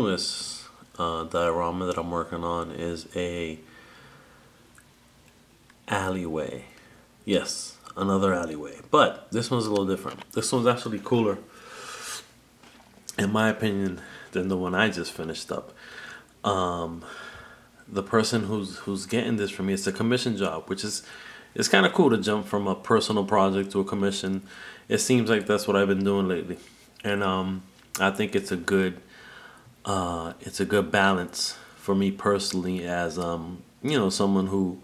newest diorama that I'm working on is a alleyway. Yes, another alleyway, but this one's a little different. This one's actually cooler, in my opinion, than the one I just finished up. The person who's getting this for me, it's a commission job, which is, it's kind of cool to jump from a personal project to a commission. It seems like that's what I've been doing lately, and I think it's a good balance for me personally, as someone who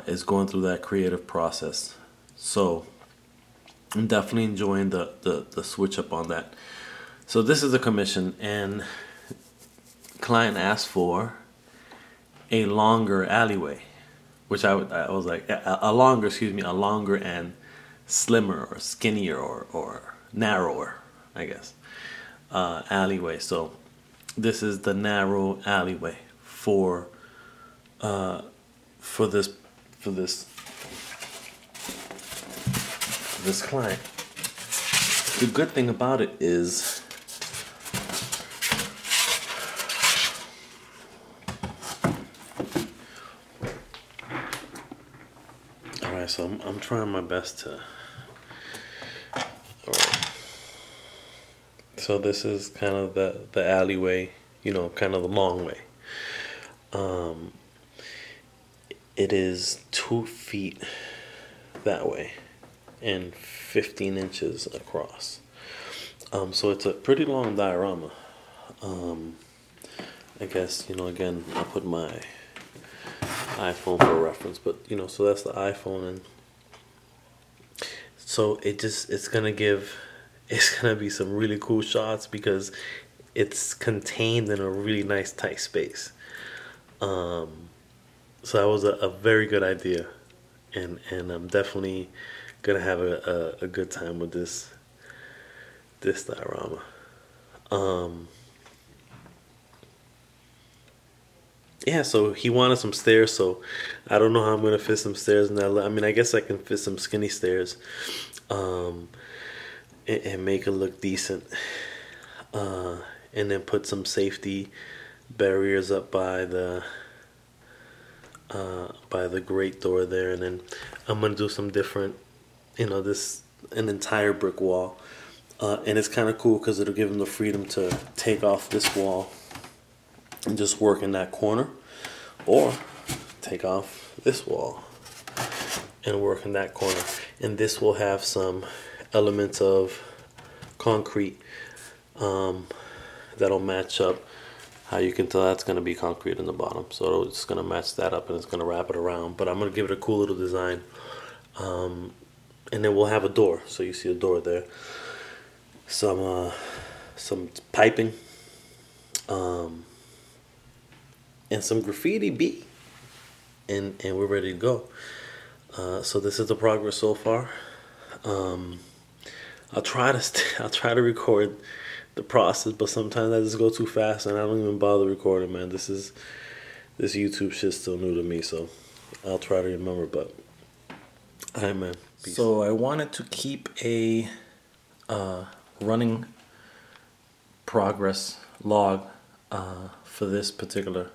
is going through that creative process. So I'm definitely enjoying the switch up on that. So this is a commission, and client asked for a longer alleyway, which I was like, a longer and slimmer or skinnier or narrower, I guess, alleyway. So this is the narrow alleyway for this client. The good thing about it is, alright, so I'm trying my best to. Alright. So this is kind of the alleyway, kind of the long way. It is 2 feet that way and 15 inches across. So it's a pretty long diorama. I guess, again, I'll put my iPhone for reference, but so that's the iPhone, and so it's gonna be some really cool shots because it's contained in a really nice tight space. So that was a very good idea, and I'm definitely gonna have a good time with this diorama. Yeah, so he wanted some stairs, so I don't know how I'm gonna fit some stairs in that. I mean, I guess I can fit some skinny stairs, and make it look decent, and then put some safety barriers up by the grate door there, and then I'm gonna do some different, an entire brick wall, and it's kind of cool because it'll give him the freedom to take off this wall and just work in that corner, or take off this wall and work in that corner. And this will have some elements of concrete that'll match up. How you can tell that's going to be concrete in the bottom, so it's going to match that up and it's going to wrap it around. But I'm going to give it a cool little design, and then we'll have a door. So you see a door there, some piping, and some graffiti B, and we're ready to go. So this is the progress so far. I'll try to record the process, but sometimes I just go too fast and I don't even bother recording, man. This YouTube shit's still new to me, so I'll try to remember. But alright, man. Peace. So I wanted to keep a running progress log for this particular.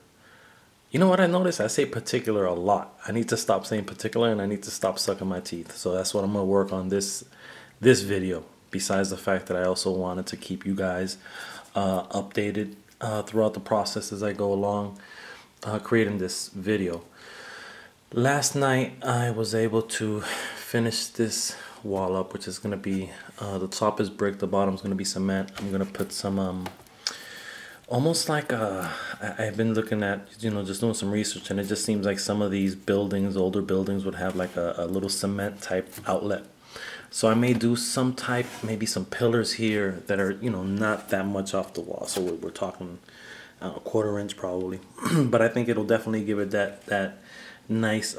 You know what I noticed? I say particular a lot. I need to stop saying particular, and I need to stop sucking my teeth. So that's what I'm gonna work on this video. Besides the fact that I also wanted to keep you guys updated throughout the process as I go along creating this video. Last night I was able to finish this wall up, which is going to be, the top is brick, the bottom is going to be cement. I'm going to put some almost like I've been looking at, just doing some research, and it just seems like some of these buildings, older buildings, would have like a little cement type outlet. So I may do some type, maybe some pillars here that are, not that much off the wall. So we're talking a 1/4 inch probably. But I think it'll definitely give it that nice,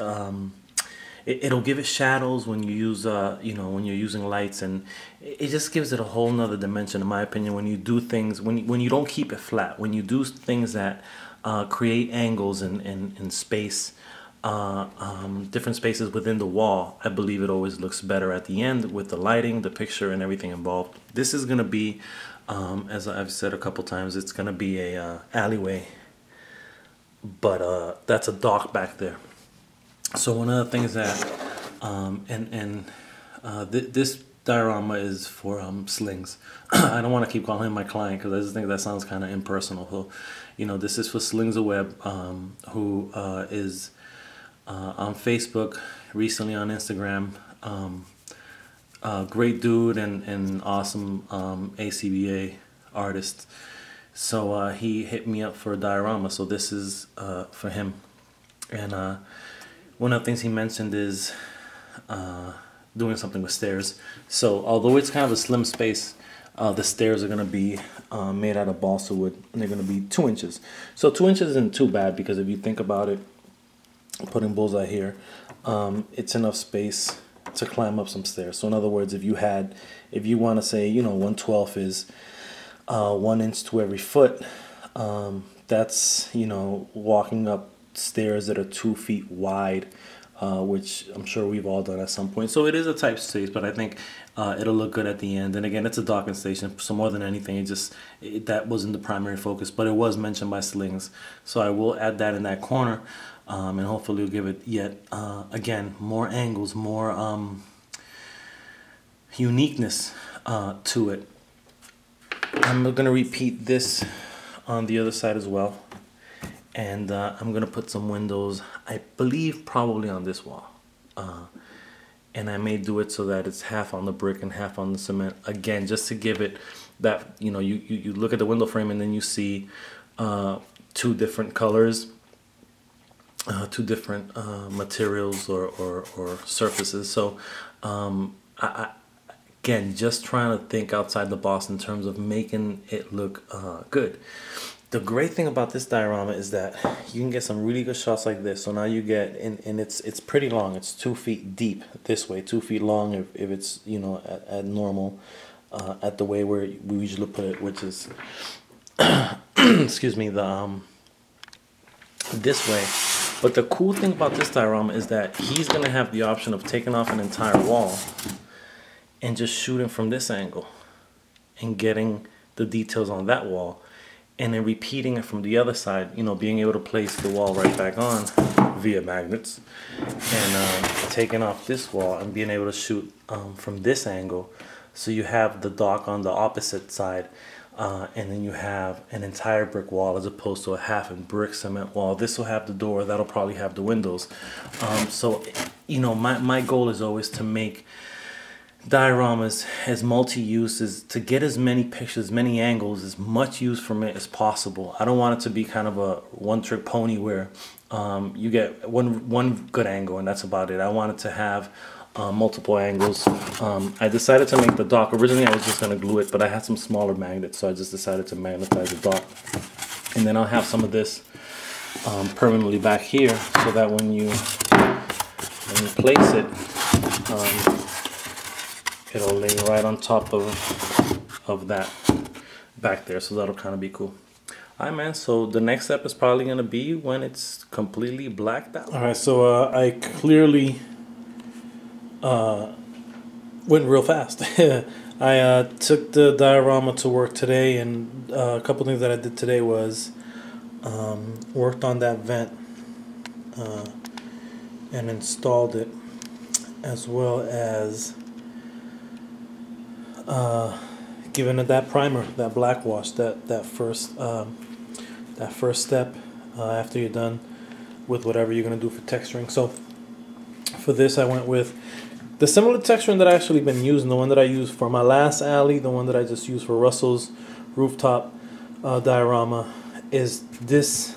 it'll give it shadows when you use, when you're using lights, and it just gives it a whole nother dimension, in my opinion, when you do things, when you don't keep it flat, when you do things that create angles and space, different spaces within the wall. I believe it always looks better at the end with the lighting, the picture, and everything involved. This is going to be As I've said a couple times, it's gonna be a alleyway, but that's a dock back there. So one of the things that this diorama is for Slings. I don't want to keep calling him my client because I just think that sounds kind of impersonal. So, you know, this is for Slings Aweb, who is on Facebook, recently on Instagram. Great dude and awesome ACBA artist. So he hit me up for a diorama. So this is for him. And one of the things he mentioned is doing something with stairs. So although it's kind of a slim space, the stairs are going to be made out of balsa wood, and they're going to be 2 inches. So 2 inches isn't too bad, because if you think about it, putting bullseye here, it's enough space to climb up some stairs. So in other words, if you want to say, you know, 1/12 is 1 inch to every foot, that's, you know, walking up stairs that are 2 feet wide, which I'm sure we've all done at some point. So it is a type space, but I think it'll look good at the end. And again, it's a docking station, so more than anything, that wasn't the primary focus, but it was mentioned by Slings. So I will add that in that corner, and hopefully we'll give it again, more angles, more uniqueness to it. I'm going to repeat this on the other side as well. And I'm going to put some windows, I believe probably on this wall. And I may do it so that it's half on the brick and half on the cement. Again, just to give it that, you know, you look at the window frame and then you see 2 different colors, 2 different materials or surfaces. So again, just trying to think outside the box in terms of making it look good. The great thing about this diorama is that you can get some really good shots like this. So now you get, and it's pretty long. It's 2 feet deep this way, 2 feet long if it's, you know, at normal, at the way where we usually put it, which is, excuse me, this way. But the cool thing about this diorama is that he's gonna have the option of taking off an entire wall and just shooting from this angle and getting the details on that wall, and then repeating it from the other side, you know, being able to place the wall right back on via magnets, and taking off this wall and being able to shoot from this angle. So you have the dock on the opposite side, and then you have an entire brick wall as opposed to a half and brick cement wall. This will have the door, that'll probably have the windows. So, you know, my goal is always to make dioramas as multi-use, is to get as many pictures, many angles, as much use from it as possible. I don't want it to be kind of a one-trick pony where you get one good angle and that's about it. I want it to have multiple angles. I decided to make the dock. Originally I was just going to glue it, but I had some smaller magnets, so I just decided to magnetize the dock. And then I'll have some of this permanently back here, so that when you place it, it'll lay right on top of that back there. So that'll kind of be cool. Alright, man, so the next step is probably going to be when it's completely blacked out. Alright, so I clearly went real fast. I took the diorama to work today, and a couple things that I did today was worked on that vent and installed it, as well as giving it that primer, that black wash, that first step after you're done with whatever you're gonna do for texturing. So for this, I went with the similar texturing that I actually been using, the one that I used for my last alley, the one that I just used for Russell's rooftop diorama, is this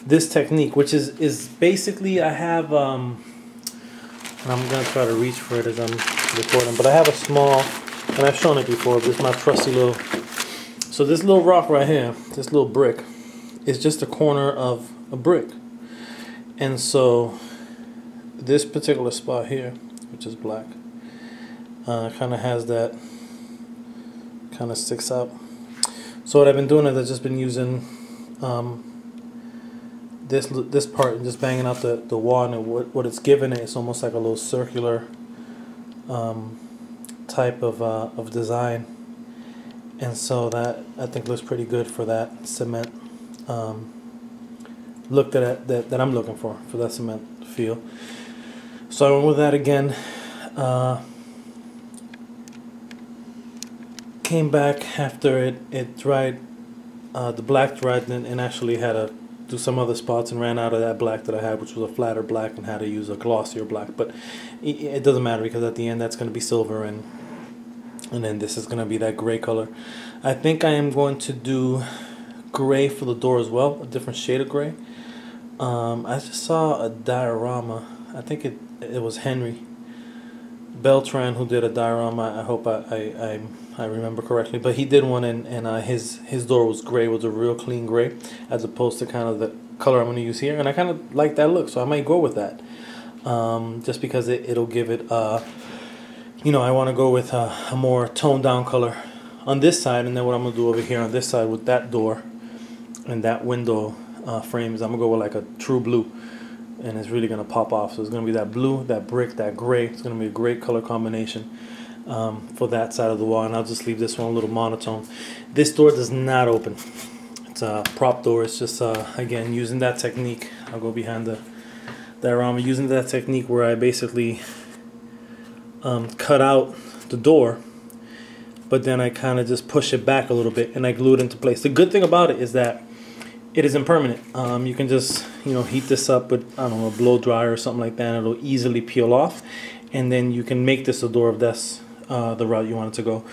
this technique, which is basically, I have and I'm gonna try to reach for it as I'm recording, but I have a small, and I've shown it before, this is my trusty little, so this little rock right here, this little brick, is just a corner of a brick. And so this particular spot here, which is black, kind of has that, kind of sticks out. So what I've been doing is I've just been using this part and just banging out the wall, and what it's given it's almost like a little circular type of design. And so that I think looks pretty good for that cement look that I'm looking for that cement feel. So I went with that again. Came back after it dried, the black dried, and actually had to do some other spots and ran out of that black that I had, which was a flatter black, and had to use a glossier black. But it doesn't matter, because at the end that's going to be silver, and then this is going to be that gray color. I think I am going to do gray for the door as well, a different shade of gray. I just saw a diorama. I think it was Henry Beltran who did a diorama. I hope I remember correctly, but he did one, and his door was gray, was a real clean gray, as opposed to kind of the color I'm going to use here, and I kind of like that look, so I might go with that, just because it'll give it, you know, I want to go with a more toned down color on this side, and then what I'm going to do over here on this side with that door and that window frames, I'm going to go with like a true blue, and it's really going to pop off. So it's going to be that blue, that brick, that gray. It's going to be a great color combination for that side of the wall, and I'll just leave this one a little monotone. This door does not open. It's a prop door. It's just, again, using that technique. I'll go behind the diorama, using that technique where I basically cut out the door, but then I kind of just push it back a little bit, and I glue it into place. The good thing about it is that it is impermanent. You can just, you know, heat this up with, I don't know, a blow dryer or something like that, and it'll easily peel off, and then you can make this a door if that's the route you want it to go.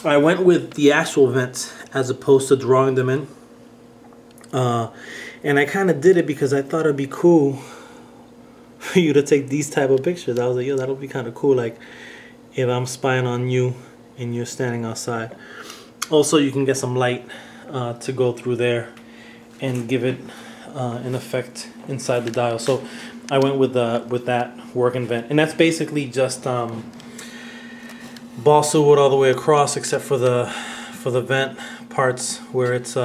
I went with the actual vents as opposed to drawing them in, and I kind of did it because I thought it'd be cool for you to take these type of pictures. I was like, yo, that'll be kind of cool, like if I'm spying on you and you're standing outside. Also, you can get some light to go through there and give it an effect inside the dial. So I went with that working vent, and that's basically just balsa wood all the way across, except for the vent parts where it's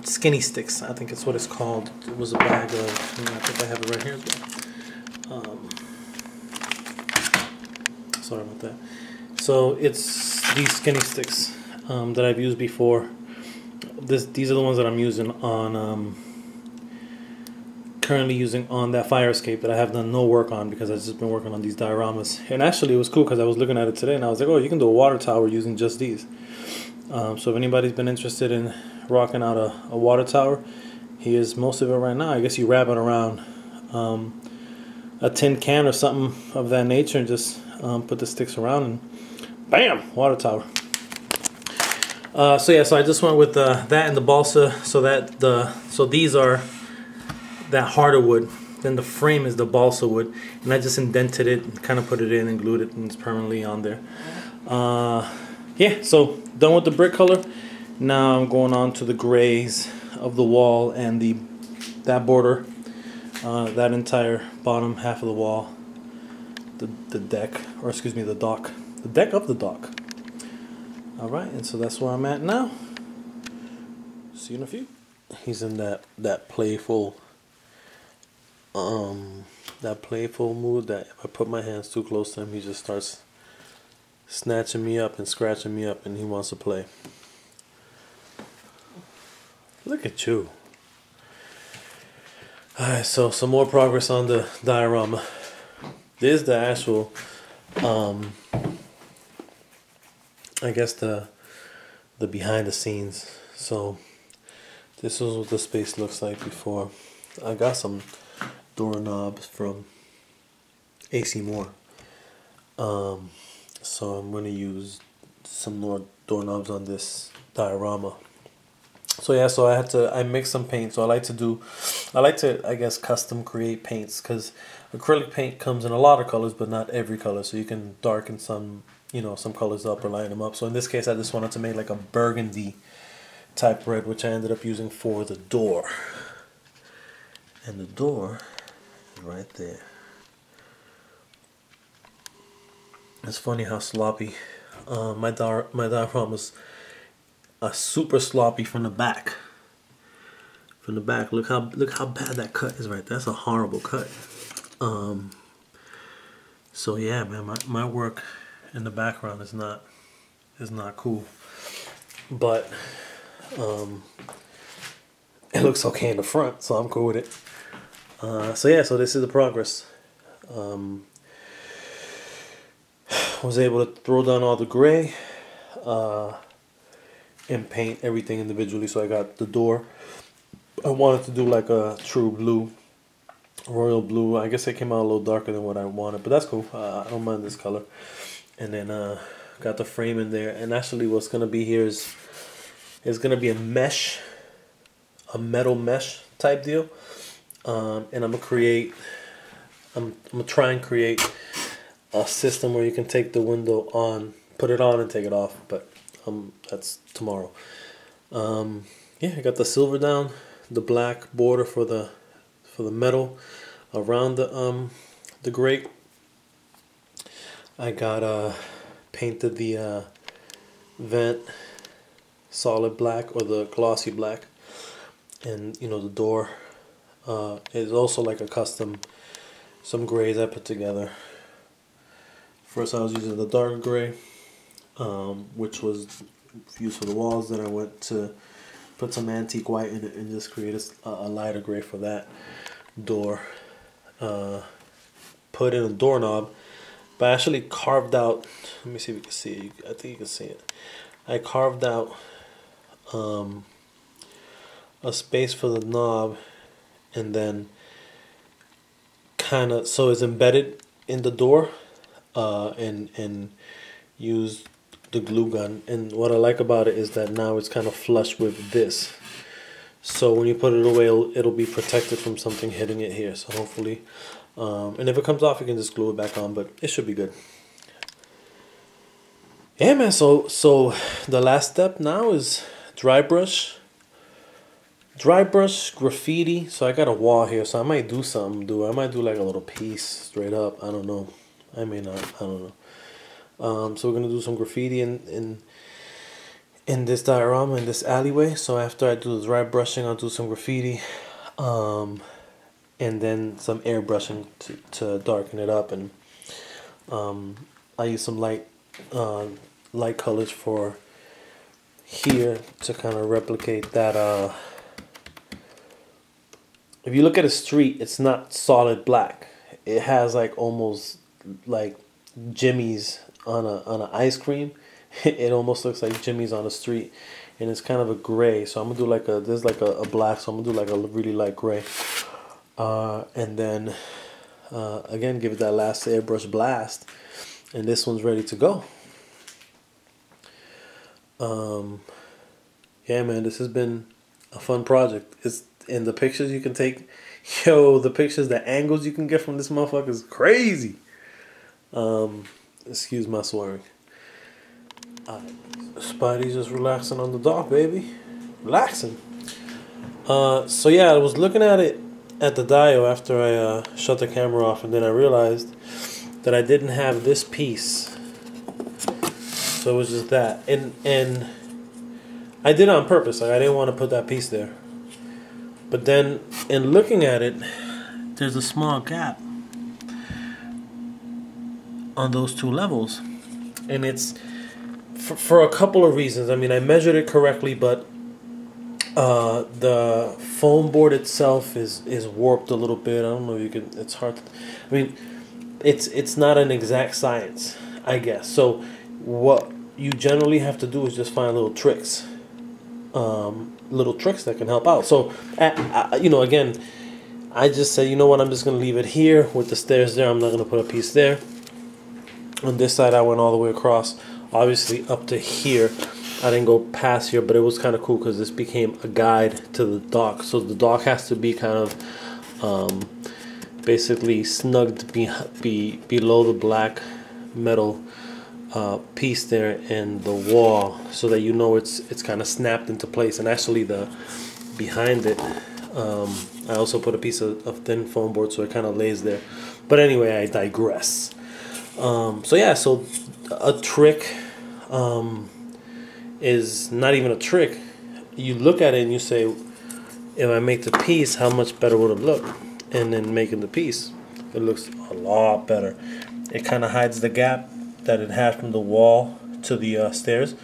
skinny sticks. I think it's what it's called. It was a bag of, I think I have it right here as well. Sorry about that. So it's these skinny sticks that I've used before. These are the ones that I'm using on, currently using on that fire escape that I have done no work on, because I've just been working on these dioramas. And actually it was cool because I was looking at it today and I was like, oh, you can do a water tower using just these. So if anybody's been interested in rocking out a water tower, here's most of it right now. I guess you wrap it around a tin can or something of that nature, and just put the sticks around, and bam, water tower. So yeah, so I just went with that and the balsa, so these are that harder wood, then the frame is the balsa wood, and I just indented it and kind of put it in and glued it, and it's permanently on there. Yeah, so done with the brick color. Now I'm going on to the grays of the wall and that border, that entire bottom half of the wall, the deck, or excuse me, the dock, the deck of the dock. Alright, and so that's where I'm at now. See you in a few. He's in that playful mood that if I put my hands too close to him, he just starts snatching me up and scratching me up, and he wants to play. Look at you. Alright, so some more progress on the diorama. This is the actual I guess the behind the scenes. So this is what the space looks like before. I got some doorknobs from AC Moore. So I'm going to use some more doorknobs on this diorama. So yeah, so I mix some paint. So I like to I guess custom create paints, because acrylic paint comes in a lot of colors, but not every color. So you can darken some, you know, some colors up or lighten them up. So in this case, I just wanted to make like a burgundy type red, which I ended up using for the door. And the door is right there. It's funny how sloppy my diaphragm was. Super sloppy from the back. From the back, look how bad that cut is right there. That's a horrible cut. So yeah, man, my work in the background is not is not cool. But it looks okay in the front, so I'm cool with it. So yeah, so this is the progress. Was able to throw down all the gray and paint everything individually. So I got the door. I wanted to do like a true blue, royal blue. I guess it came out a little darker than what I wanted, but that's cool. I don't mind this color. And then got the frame in there. And actually what's going to be here is going to be a mesh, a metal mesh type deal. And I'm going to try and create a system where you can take the window on, put it on and take it off, but that's tomorrow. Yeah, I got the silver down, the black border for the metal around the grate. I got painted the vent solid black, or the glossy black, and you know, the door is also like a custom, some grays I put together. First I was using the dark gray, which was used for the walls. Then I went to put some antique white in it and just create a lighter gray for that door. Put in a doorknob, but I actually carved out, let me see if you can see it. I think you can see it. I carved out a space for the knob, and then kind of, so it's embedded in the door, and use the glue gun. And what I like about it is that now it's kind of flush with this, so when you put it away, it'll be protected from something hitting it here. So hopefully, and if it comes off, you can just glue it back on, but it should be good. Yeah, man, so the last step now is dry brush graffiti. So I got a wall here, so I might do something, I might do like a little piece straight up. I don't know, I may not, I don't know. So we're gonna do some graffiti in this diorama, in this alleyway. So after I do the dry brushing, I'll do some graffiti, and then some airbrushing to darken it up. And I use some light colors for here to kind of replicate that. If you look at a street, it's not solid black. It has like almost like Jimmy's on a ice cream. It almost looks like Jimmy's on the street, and it's kind of a gray. So I'm gonna do like there's like a black, so I'm gonna do like a really light gray, and then again give it that last airbrush blast, and this one's ready to go. Yeah, man, this has been a fun project. It's in the pictures you can take. Yo, the pictures, the angles you can get from this motherfucker is crazy. Excuse my swearing. Spidey's just relaxing on the dock, baby. Relaxing. So yeah, I was looking at it at the dio after I shut the camera off, and then I realized that I didn't have this piece. So it was just that, and I did it on purpose. Like, I didn't want to put that piece there. But then, in looking at it, there's a small gap on those two levels, and it's for a couple of reasons. I mean, I measured it correctly, but the foam board itself is warped a little bit. I don't know if you can. It's hard. I mean, it's not an exact science, I guess. So what you generally have to do is just find little tricks that can help out. So you know, again, I just said, you know what, I'm just gonna leave it here with the stairs there. I'm not gonna put a piece there. On this side, I went all the way across, obviously up to here. I didn't go past here, but it was kind of cool because this became a guide to the dock. So the dock has to be kind of basically snugged below the black metal piece there in the wall, so that you know it's kind of snapped into place. And actually, the behind it, I also put a piece of thin foam board, so it kind of lays there. But anyway, I digress. So yeah, so a trick is not even a trick. You look at it and you say, if I make the piece, how much better would it look? And then making the piece, it looks a lot better. It kind of hides the gap that it had from the wall to the stairs,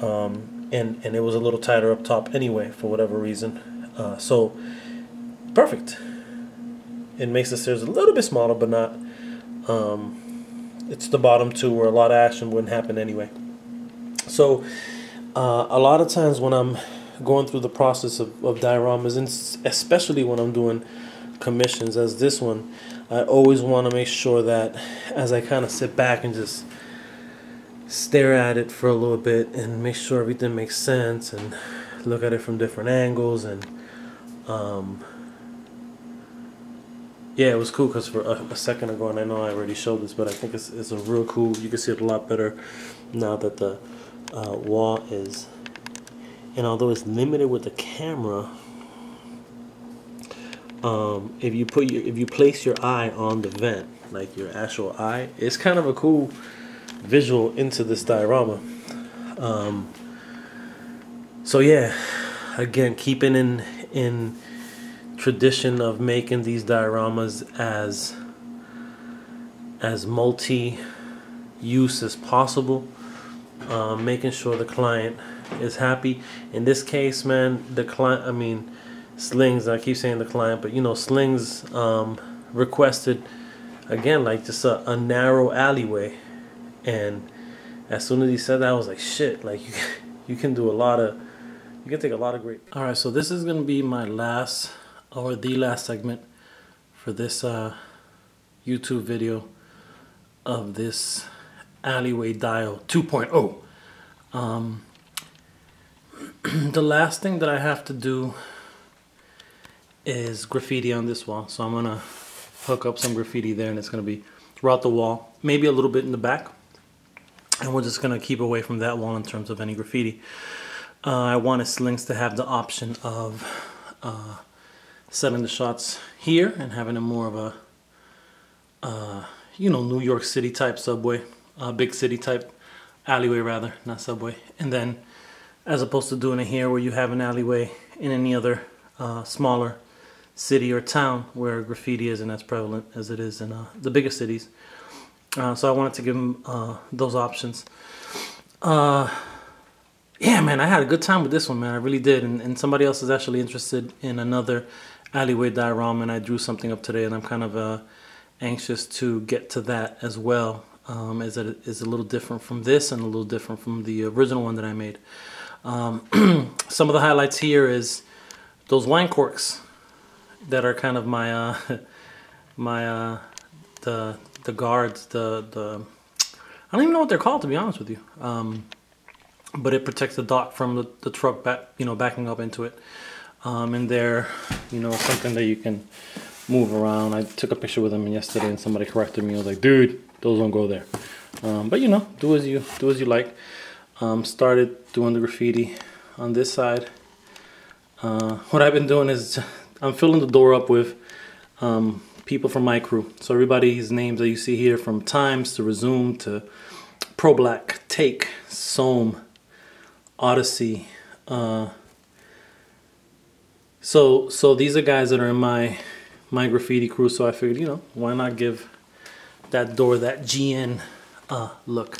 and it was a little tighter up top anyway for whatever reason. So perfect. It makes the stairs a little bit smaller, but not. It's the bottom two where a lot of action wouldn't happen anyway. So a lot of times when I'm going through the process of dioramas, and especially when I'm doing commissions as this one, I always want to make sure that as I kind of sit back and just stare at it for a little bit and make sure everything makes sense and look at it from different angles, and yeah, it was cool because for a second ago, and I know I already showed this, but I think it's a real cool. You can see it a lot better now that the wall is, and although it's limited with the camera, if you place your eye on the vent, like your actual eye, it's kind of a cool visual into this diorama. So yeah, again, keeping in tradition of making these dioramas as multi-use as possible, making sure the client is happy. In this case, man, the client, I mean, Slings, I keep saying the client, but you know, Slings requested, again, like just a narrow alleyway, and as soon as he said that, I was like, shit, like you can do a lot of, you can take a lot of great. All right, so this is gonna be my last, or the last segment for this YouTube video of this alleyway dio 2.0. The last thing that I have to do is graffiti on this wall, so I'm gonna hook up some graffiti there, and it's gonna be throughout the wall, maybe a little bit in the back, and we're just gonna keep away from that wall in terms of any graffiti. I wanted Slings to have the option of setting the shots here and having a more of a you know, New York City type subway, big city type alleyway rather, not subway, and then as opposed to doing it here where you have an alleyway in any other smaller city or town where graffiti isn't as prevalent as it is in the bigger cities. So I wanted to give them those options. Yeah, man, I had a good time with this one, man. I really did. And somebody else is actually interested in another alleyway diorama, and I drew something up today, and I'm kind of anxious to get to that as well, as it is a little different from this and a little different from the original one that I made. Some of the highlights here is those wine corks that are kind of my the guards, the I don't even know what they're called, to be honest with you. But it protects the dock from the truck backing up into it. And they're, something that you can move around. I took a picture with them yesterday, and somebody corrected me. I was like, dude, those don't go there. But do as you like. Started doing the graffiti on this side. What I've been doing is I'm filling the door up with people from my crew. So everybody's names that you see here, from Times to Resume to Pro Black, Take, Soam, Odyssey. So these are guys that are in my graffiti crew. So I figured, why not give that door that GN look.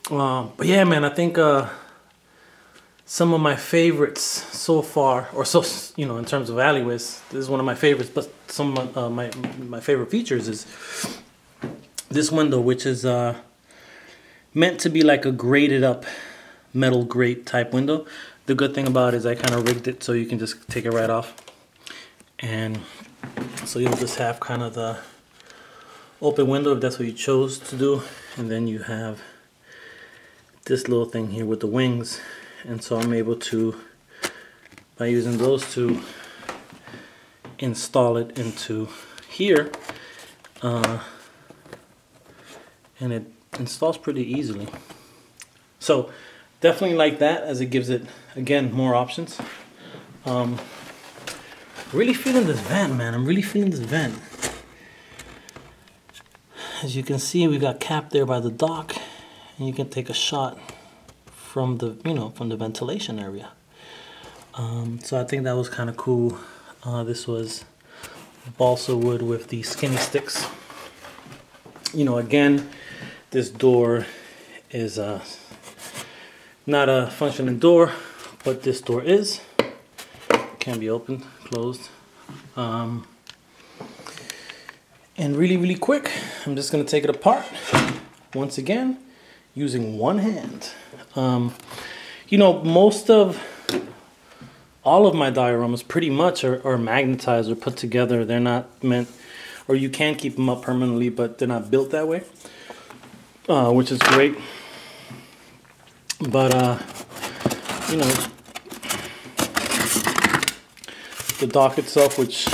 But yeah, man, I think some of my favorites so far, in terms of alleyways, this is one of my favorites. But some of my favorite features is this window, which is meant to be like a grated up metal grate type window. The good thing about it is I kind of rigged it so you can just take it right off, and so you'll just have kind of the open window if that's what you chose to do, and then you have this little thing here with the wings. And so I'm able to, by using those two, install it into here, and it installs pretty easily. So definitely like that, as it gives it, again, more options. Really feeling this vent, man. I'm really feeling this vent. As you can see, we got capped there by the dock, and you can take a shot from the from the ventilation area. So I think that was kind of cool. This was balsa wood with the skinny sticks. Again, this door is not a functioning door, but this door is. Can be opened, closed. And really quick, I'm just gonna take it apart once again using one hand. You know, all of my dioramas pretty much are magnetized or put together. They're not meant, or you can keep them up permanently, but they're not built that way, which is great. But you know, the dock itself, which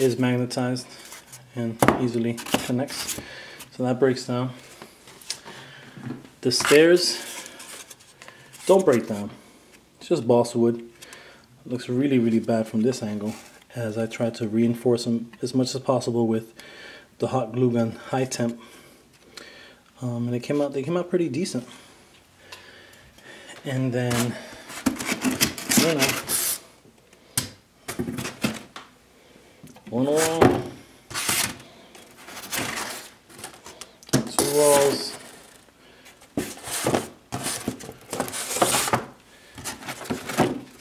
is magnetized and easily connects, so that breaks down. The stairs don't break down. It's just balsa wood. It looks really bad from this angle, as I try to reinforce them as much as possible with the hot glue gun high temp. And they came out pretty decent. And then, you know, one wall, two walls,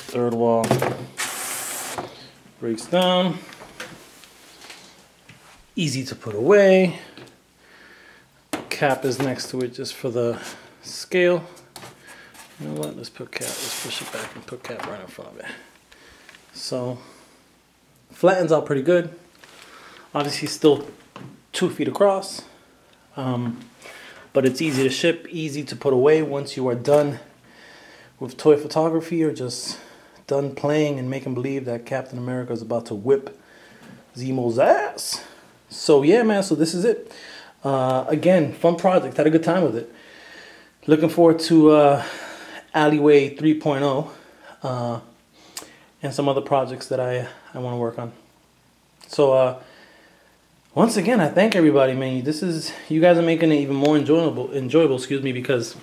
third wall breaks down, easy to put away. Cap is next to it just for the scale. You know what, let's put cap, let's push it back and put cap right in front of it. So, flattens out pretty good. Obviously still 2 feet across, but it's easy to ship, easy to put away once you are done with toy photography or just done playing and making believe that Captain America is about to whip Zemo's ass. So yeah, man, so this is it. Again, fun project, had a good time with it. Looking forward to Alleyway 3.0 and some other projects that I want to work on. So once again, I thank everybody, man. You guys are making it even more enjoyable, excuse me, because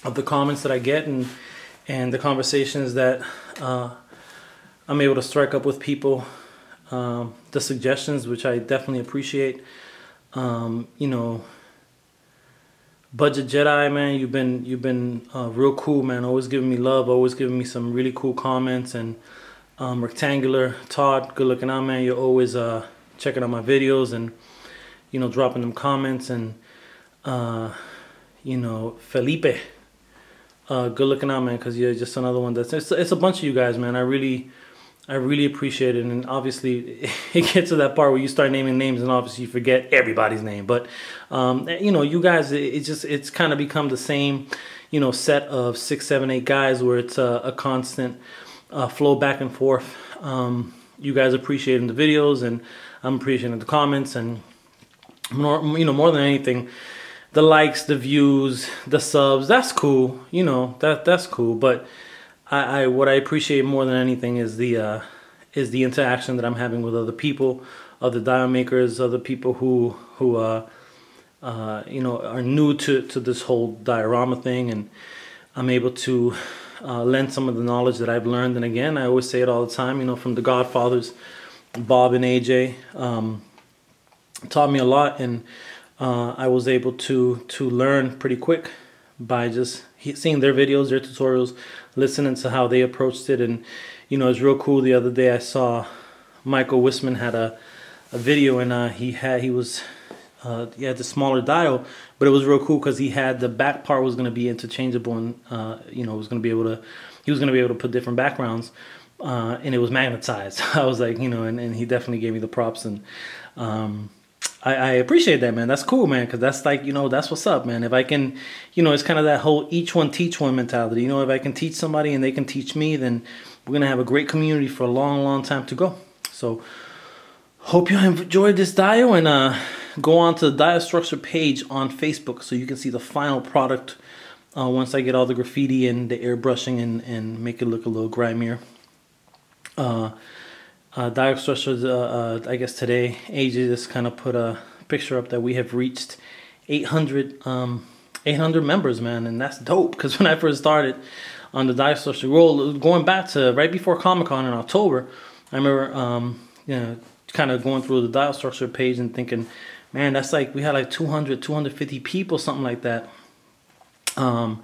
of the comments that I get and the conversations that I'm able to strike up with people, the suggestions, which I definitely appreciate. You know, Budget Jedi, man, you've been real cool, man. Always giving me love, always giving me some really cool comments. And Rectangular Todd, good looking out, man. You're always checking out my videos and, you know, dropping them comments. And you know, Felipe, good looking out, man, because you're just another one that's it's a bunch of you guys, man. I really appreciate it. And obviously it gets to that part where you start naming names and obviously you forget everybody's name, but you know, you guys, it's kind of become the same, you know, set of 6, 7, 8 guys where it's a constant flow back and forth. You guys appreciating the videos and I'm appreciating the comments, and more, you know, more than anything, the likes, the views, the subs. That's cool, you know, that's cool, but what I appreciate more than anything is the interaction that I'm having with other people, other dio makers, other people who you know, are new to this whole diorama thing, and I'm able to lend some of the knowledge that I've learned. And again, I always say it all the time, you know, from the Godfathers, Bob and AJ, taught me a lot, and I was able to learn pretty quick by just seeing their videos, their tutorials, listening to how they approached it. And you know, it's real cool. The other day I saw Michael Wisman had a video, and he had the smaller dial, but it was real cool because he had the back part was going to be interchangeable, and you know, he was going to be able to put different backgrounds, and it was magnetized. I was like, you know, and he definitely gave me the props, and I appreciate that, man. That's cool, man, because that's like, you know, that's what's up, man. If I can, you know, it's kind of that whole each one teach one mentality. You know, if I can teach somebody and they can teach me, then we're going to have a great community for a long time to go. So hope you enjoyed this dio, and go on to the Dio Structure page on Facebook so you can see the final product once I get all the graffiti and the airbrushing and make it look a little grimier. Dio Structure, I guess today, AJ just kind of put a picture up that we have reached 800 members, man, and that's dope. Because when I first started on the Dio Structure roll, going back to right before Comic-Con in October, I remember, you know, kind of going through the Dio Structure page and thinking, man, that's like, we had like 200, 250 people, something like that. And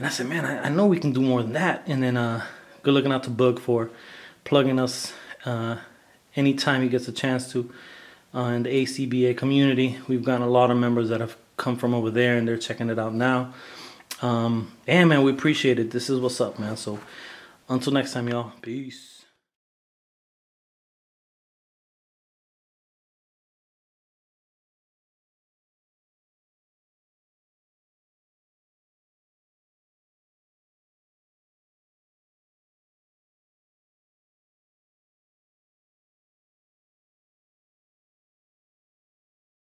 I said, man, I know we can do more than that. And then good looking out to Boog for plugging us anytime he gets a chance to in the ACBA community. We've gotten a lot of members that have come from over there, and they're checking it out now. And man, we appreciate it. This is what's up, man. So until next time, y'all. Peace.